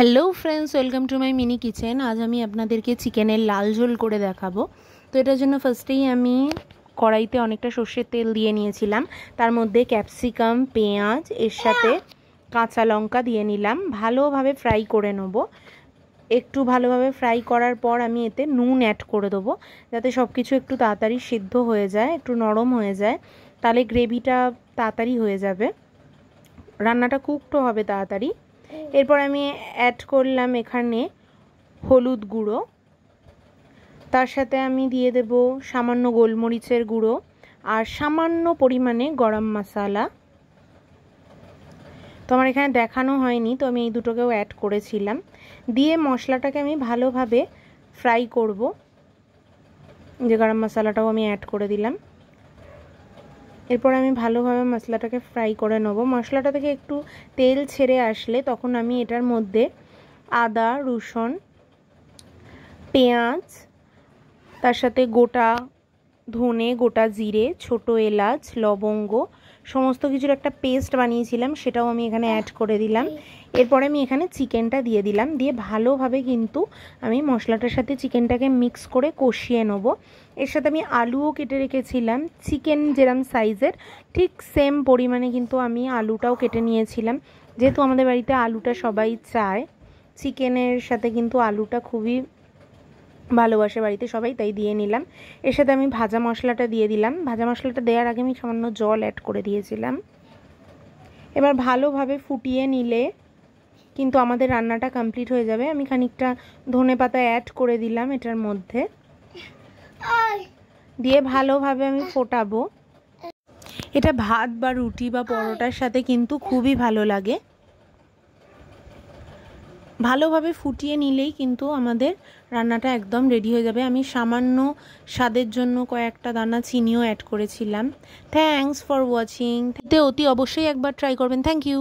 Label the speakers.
Speaker 1: Hello friends, welcome to my mini kitchen. আজ আমি আপনাদেরকে চিকেনের লাল ঝোল করে দেখাবো। তো এটার জন্য ফার্স্টেই আমি কড়াইতে অনেকটা সর্ষের তেল দিয়ে নিয়েছিলাম। তার মধ্যে ক্যাপসিকাম, পেঁয়াজ, এর সাথে কাঁচা লঙ্কা দিয়ে নিলাম। ভালোভাবে ফ্রাই করে নেব। একটু ভালোভাবে ফ্রাই করার পর আমি এতে নুন অ্যাড করে দেবো, যাতে সব কিছু একটু তাড়াতাড়ি সিদ্ধ হয়ে যায়, একটু নরম হয়ে যায়। তাহলে গ্রেভিটা তাড়াতাড়ি হয়ে যাবে, রান্নাটা কুকড হবে তাড়াতাড়ি। এরপর আমি অ্যাড করলাম এখানে হলুদ গুঁড়ো, তার সাথে আমি দিয়ে দেব সামান্য গোলমরিচের গুঁড়ো আর সামান্য পরিমাণে গরম মশলা। তো আমার এখানে দেখানো হয়নি, তো আমি এই দুটোকেও অ্যাড করেছিলাম। দিয়ে মশলাটাকে আমি ভালোভাবে ফ্রাই করব। যে গরম মশলাটাও আমি অ্যাড করে দিলাম। এরপর আমি ভালোভাবে মশলাটাকে ফ্রাই করে নেব। মশলাটা থেকে একটু তেল ছেড়ে আসলে তখন আমি এটার মধ্যে আদা, রসুন, পেঁয়াজ, তার সাথে গোটা ধনে, গোটা জিরে, ছোট এলাচ, লবঙ্গ সমস্ত কিছুর একটা পেস্ট বানিয়েছিলাম, সেটাও আমি এখানে অ্যাড করে দিলাম। এরপরে আমি এখানে চিকেনটা দিয়ে দিলাম। দিয়ে ভালোভাবে কিন্তু আমি মশলাটার সাথে চিকেনটাকে মিক্স করে কষিয়ে নেব। এর সাথে আমি আলুও কেটে রেখেছিলাম, চিকেন যেরকম সাইজের ঠিক সেম পরিমাণে কিন্তু আমি আলুটাও কেটে নিয়েছিলাম। যেহেতু আমাদের বাড়িতে আলুটা সবাই চায়, চিকেনের সাথে কিন্তু আলুটা খুবই ভালোবাসে বাড়িতে সবাই, তাই দিয়ে নিলাম। এর সাথে আমি ভাজা মশলাটা দিয়ে দিলাম। ভাজা মশলাটা দেওয়ার আগে আমি সামান্য জল অ্যাড করে দিয়েছিলাম। এবার ভালোভাবে ফুটিয়ে নিলে কিন্তু আমাদের রান্নাটা কমপ্লিট হয়ে যাবে। আমি খানিকটা ধনেপাতা অ্যাড করে দিলাম এটার মধ্যে, দিয়ে ভালোভাবে আমি ফোটাবো। এটা ভাত বা রুটি বা পরোটার সাথে কিন্তু খুবই ভালো লাগে। ভালোভাবে ফুটিয়ে নিলেই কিন্তু আমাদের রান্নাটা একদম রেডি হয়ে যাবে। আমি সামান্য স্বাদের জন্য কয়েকটা দানা চিনিও অ্যাড করেছিলাম। Thanks for watching. অতি অবশ্যই একবার ট্রাই করবেন। Thank you.